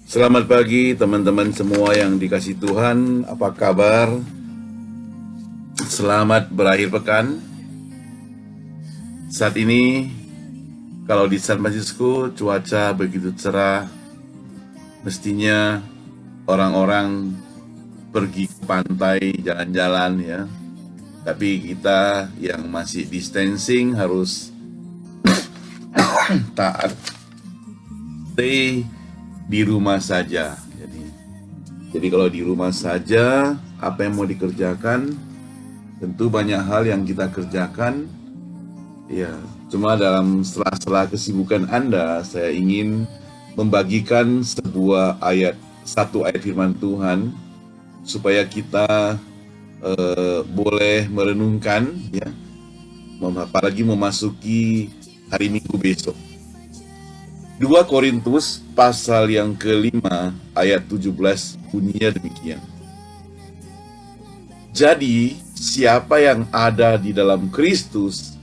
Selamat pagi teman-teman semua yang dikasih Tuhan, apa kabar? Selamat berakhir pekan. Saat ini, kalau di San Francisco cuaca begitu cerah, mestinya orang-orang pergi ke pantai, jalan-jalan ya. Tapi kita yang masih distancing harus taat, stay di rumah saja. Jadi kalau di rumah saja, apa yang mau dikerjakan? Tentu banyak hal yang kita kerjakan. Ya, cuma dalam sela-sela kesibukan Anda, saya ingin membagikan satu ayat firman Tuhan supaya kita boleh merenungkan, ya, apalagi memasuki hari Minggu besok. 2 Korintus pasal yang kelima ayat 17 bunyinya demikian. Jadi siapa yang ada di dalam Kristus,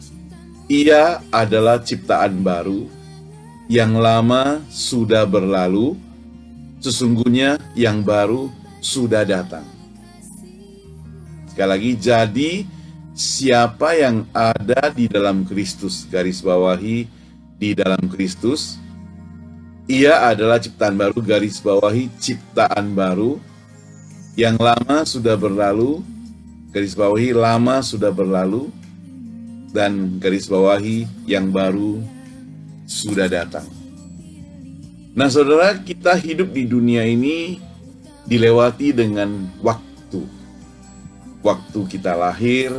ia adalah ciptaan baru, yang lama sudah berlalu, sesungguhnya yang baru sudah datang. Sekali lagi, jadi siapa yang ada di dalam Kristus, garis bawahi di dalam Kristus, ia adalah ciptaan baru, garis bawahi ciptaan baru, yang lama sudah berlalu, garis bawahi lama sudah berlalu, dan garis bawahi yang baru sudah datang. Nah saudara, kita hidup di dunia ini dilewati dengan waktu. Waktu kita lahir,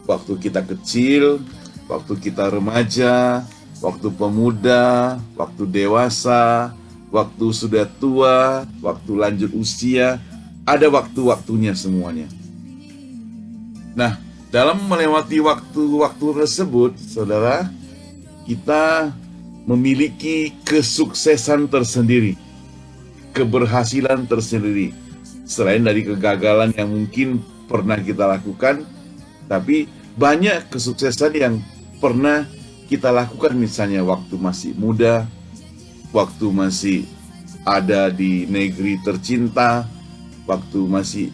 waktu kita kecil, waktu kita remaja, waktu pemuda, waktu dewasa, waktu sudah tua, waktu lanjut usia, ada waktu-waktunya semuanya. Nah, dalam melewati waktu-waktu tersebut, saudara, kita memiliki kesuksesan tersendiri, keberhasilan tersendiri. Selain dari kegagalan yang mungkin pernah kita lakukan, tapi banyak kesuksesan yang pernah kita lakukan, misalnya waktu masih muda, waktu masih ada di negeri tercinta, waktu masih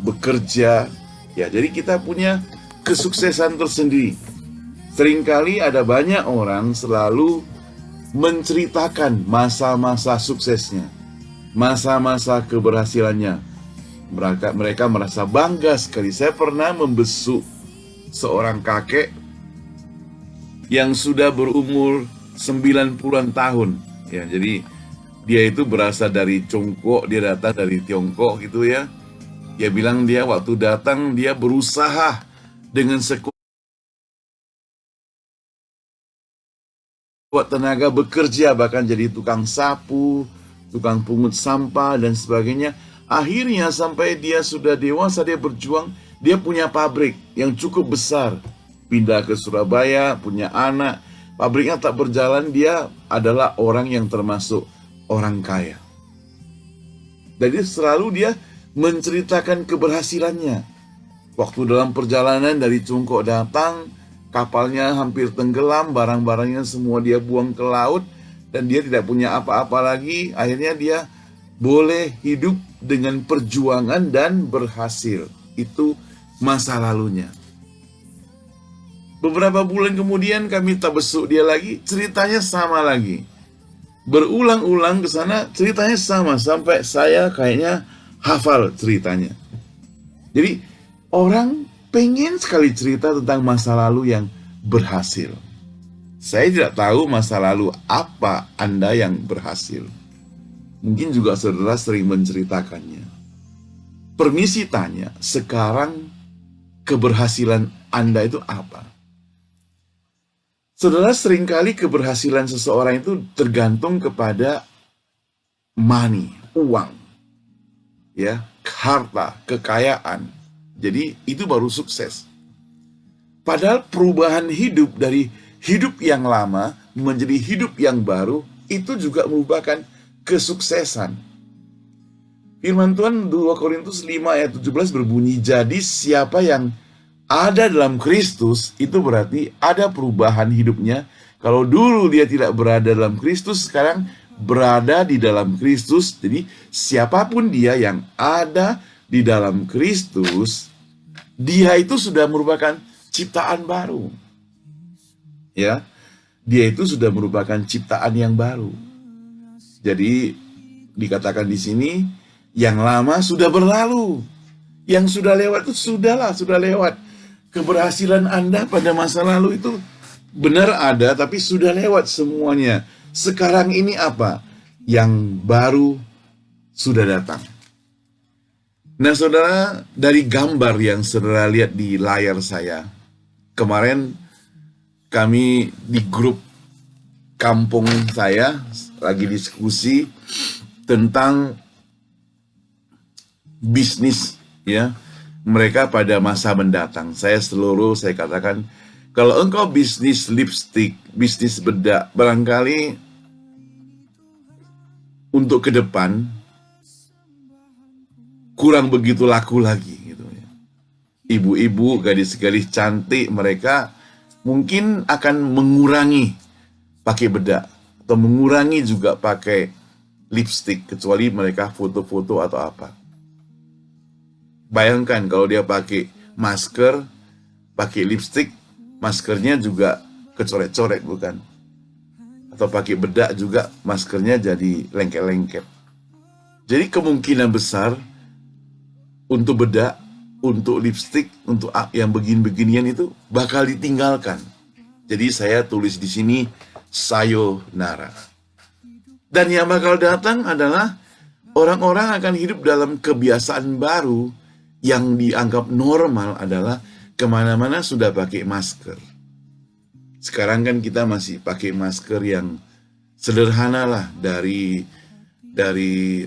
bekerja. Ya, jadi kita punya kesuksesan tersendiri. Seringkali ada banyak orang selalu menceritakan masa-masa suksesnya, masa-masa keberhasilannya. Mereka merasa bangga sekali. Saya pernah membesuk seorang kakek yang sudah berumur 90-an tahun. Ya, jadi dia itu berasal dari Congkok, dia datang dari Tiongkok gitu ya. Dia bilang dia waktu datang dia berusaha dengan sekuat tenaga bekerja, bahkan jadi tukang sapu, tukang pungut sampah dan sebagainya. Akhirnya sampai dia sudah dewasa, dia berjuang, dia punya pabrik yang cukup besar. Pindah ke Surabaya, punya anak, pabriknya tak berjalan, dia adalah orang yang termasuk orang kaya. Jadi selalu dia menceritakan keberhasilannya. Waktu dalam perjalanan dari Congkok datang, kapalnya hampir tenggelam, barang-barangnya semua dia buang ke laut, dan dia tidak punya apa-apa lagi. Akhirnya dia boleh hidup dengan perjuangan dan berhasil. Itu masa lalunya. Beberapa bulan kemudian kami tak besuk dia lagi, ceritanya sama lagi. Berulang-ulang ke sana, ceritanya sama, sampai saya kayaknya hafal ceritanya. Jadi orang pengen sekali cerita tentang masa lalu yang berhasil. Saya tidak tahu masa lalu apa Anda yang berhasil. Mungkin juga saudara sering menceritakannya. Permisi tanya, sekarang keberhasilan Anda itu apa? Saudara, seringkali keberhasilan seseorang itu tergantung kepada money, uang, ya, harta, kekayaan. Jadi itu baru sukses. Padahal perubahan hidup dari hidup yang lama menjadi hidup yang baru itu juga merupakan kesuksesan. Firman Tuhan 2 Korintus 5 ayat 17 berbunyi, jadi siapa yang ada dalam Kristus, itu berarti ada perubahan hidupnya. Kalau dulu dia tidak berada dalam Kristus, sekarang berada di dalam Kristus. Jadi siapapun dia yang ada di dalam Kristus, dia itu sudah merupakan ciptaan baru. Ya, dia itu sudah merupakan ciptaan yang baru. Jadi dikatakan di sini, yang lama sudah berlalu, yang sudah lewat itu sudah lewat. Keberhasilan Anda pada masa lalu itu benar ada, tapi sudah lewat semuanya. Sekarang ini apa? Yang baru sudah datang. Nah, saudara, dari gambar yang saudara lihat di layar saya, kemarin kami di grup kampung saya lagi diskusi tentang bisnis, ya, mereka pada masa mendatang. Saya katakan, kalau engkau bisnis lipstick, bisnis bedak, barangkali untuk ke depan kurang begitu laku lagi gitu ya. Ibu-ibu, gadis-gadis cantik, mereka mungkin akan mengurangi pakai bedak atau mengurangi juga pakai lipstick, kecuali mereka foto-foto atau apa. Bayangkan kalau dia pakai masker, pakai lipstick, maskernya juga kecoret-coret, bukan? Atau pakai bedak juga, maskernya jadi lengket-lengket. Jadi kemungkinan besar untuk bedak, untuk lipstick, untuk yang begini-beginian itu bakal ditinggalkan. Jadi saya tulis di sini sayonara. Dan yang bakal datang adalah orang-orang akan hidup dalam kebiasaan baru yang dianggap normal adalah kemana-mana sudah pakai masker. Sekarang kan kita masih pakai masker yang sederhana lah, dari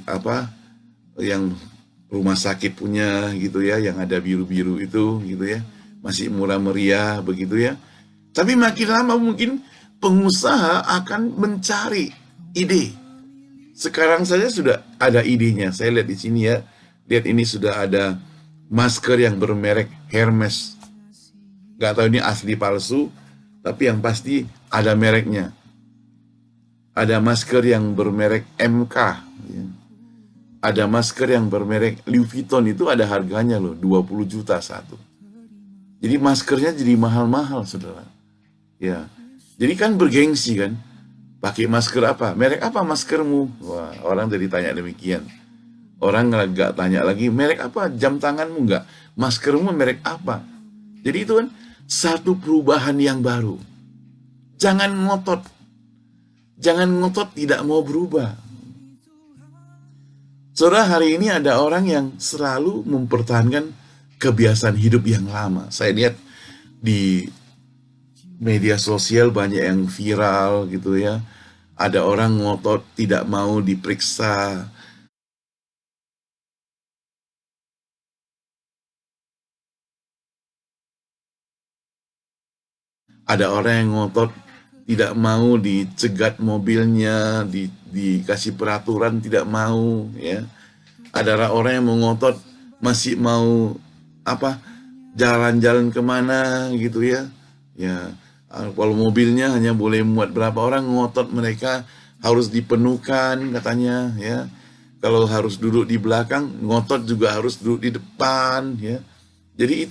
apa yang rumah sakit punya gitu ya, yang ada biru-biru itu gitu ya, masih murah meriah begitu ya. Tapi makin lama mungkin pengusaha akan mencari ide. Sekarang saja sudah ada idenya. Saya lihat di sini ya, lihat ini sudah ada masker yang bermerek Hermes. Gak tahu ini asli palsu, tapi yang pasti ada mereknya. Ada masker yang bermerek MK. Ya. Ada masker yang bermerek Louis Vuitton, itu ada harganya loh, 20 juta satu. Jadi maskernya jadi mahal-mahal, saudara. Ya, jadi kan bergengsi kan. Pakai masker apa? Merek apa maskermu? Wah, orang jadi tanya demikian. Orang nggak tanya lagi, merek apa jam tanganmu, nggak? Maskermu merek apa? Jadi itu kan satu perubahan yang baru. Jangan ngotot. Jangan ngotot tidak mau berubah. Saudara, hari ini ada orang yang selalu mempertahankan kebiasaan hidup yang lama. Saya lihat di media sosial banyak yang viral gitu ya. Ada orang ngotot tidak mau diperiksa. Ada orang yang ngotot tidak mau dicegat mobilnya, dikasih peraturan tidak mau ya. Ada orang yang ngotot masih mau apa, jalan-jalan kemana gitu ya. Ya, kalau mobilnya hanya boleh muat berapa orang, ngotot mereka harus dipenuhkan katanya ya. Kalau harus duduk di belakang, ngotot juga harus duduk di depan ya. Jadi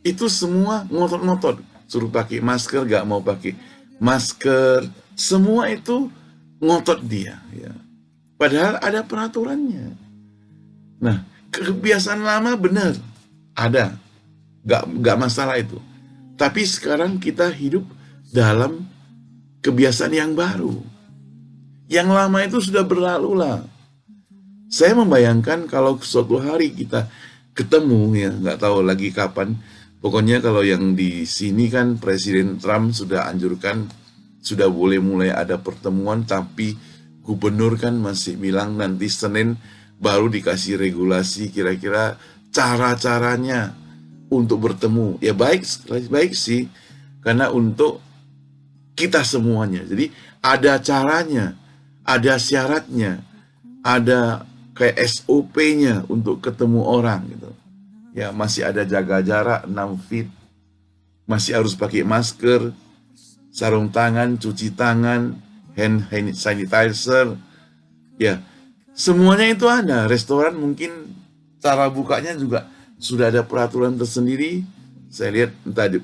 itu semua ngotot-ngotot. Suruh pakai masker, gak mau pakai masker. Semua itu ngotot dia ya. Padahal ada peraturannya. Nah, kebiasaan lama benar ada, gak masalah itu. Tapi sekarang kita hidup dalam kebiasaan yang baru. Yang lama itu sudah berlalu lah. Saya membayangkan kalau suatu hari kita ketemu ya, nggak tahu lagi kapan. Pokoknya kalau yang di sini kan Presiden Trump sudah anjurkan, sudah boleh mulai ada pertemuan, tapi gubernur kan masih bilang nanti Senin baru dikasih regulasi kira-kira cara-caranya untuk bertemu. Ya baik sih, karena untuk kita semuanya. Jadi ada caranya, ada syaratnya, ada kayak SOP-nya untuk ketemu orang gitu. Ya masih ada jaga jarak 6 feet, masih harus pakai masker, sarung tangan, cuci tangan, hand sanitizer, Ya, semuanya itu ada. Restoran mungkin cara bukanya juga sudah ada peraturan tersendiri. Saya lihat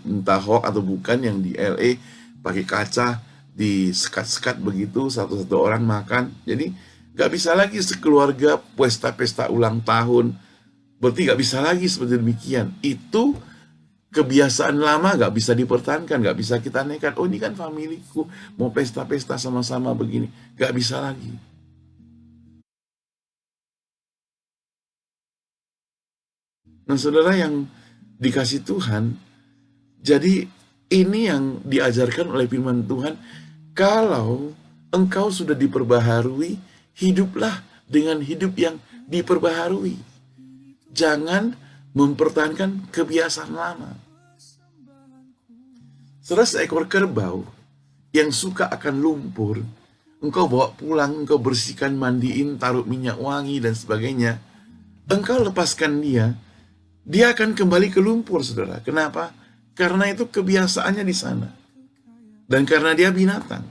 entah hoax atau bukan, yang di LA pakai kaca disekat-sekat begitu, satu-satu orang makan. Jadi nggak bisa lagi sekeluarga pesta-pesta ulang tahun. Berarti nggak bisa lagi seperti demikian. Itu kebiasaan lama, nggak bisa dipertahankan, nggak bisa kita nekat. Oh, ini kan familiku, mau pesta-pesta sama-sama begini. Nggak bisa lagi. Nah, saudara yang dikasih Tuhan, jadi ini yang diajarkan oleh firman Tuhan. Kalau engkau sudah diperbaharui, hiduplah dengan hidup yang diperbaharui. Jangan mempertahankan kebiasaan lama. Saudara, seekor kerbau yang suka akan lumpur, engkau bawa pulang, engkau bersihkan, mandiin, taruh minyak wangi dan sebagainya. Engkau lepaskan dia akan kembali ke lumpur, saudara. Kenapa? Karena itu kebiasaannya di sana. Dan karena dia binatang.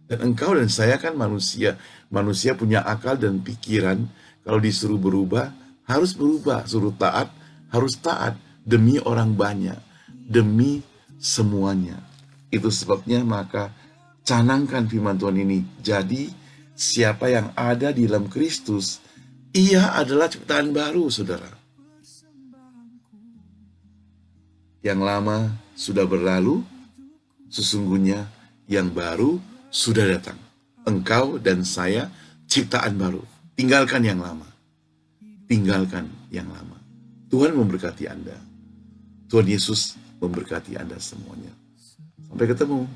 Dan engkau dan saya kan manusia. Manusia punya akal dan pikiran. Kalau disuruh berubah, harus berubah. Suruh taat, harus taat. Demi orang banyak. Demi semuanya. Itu sebabnya maka canangkan firman Tuhan ini. Jadi, siapa yang ada di dalam Kristus, ia adalah ciptaan baru, saudara. Yang lama sudah berlalu, sesungguhnya yang baru sudah datang. Engkau dan saya ciptaan baru. Tinggalkan yang lama. Tinggalkan yang lama. Tuhan memberkati Anda. Tuhan Yesus memberkati Anda semuanya. Sampai ketemu.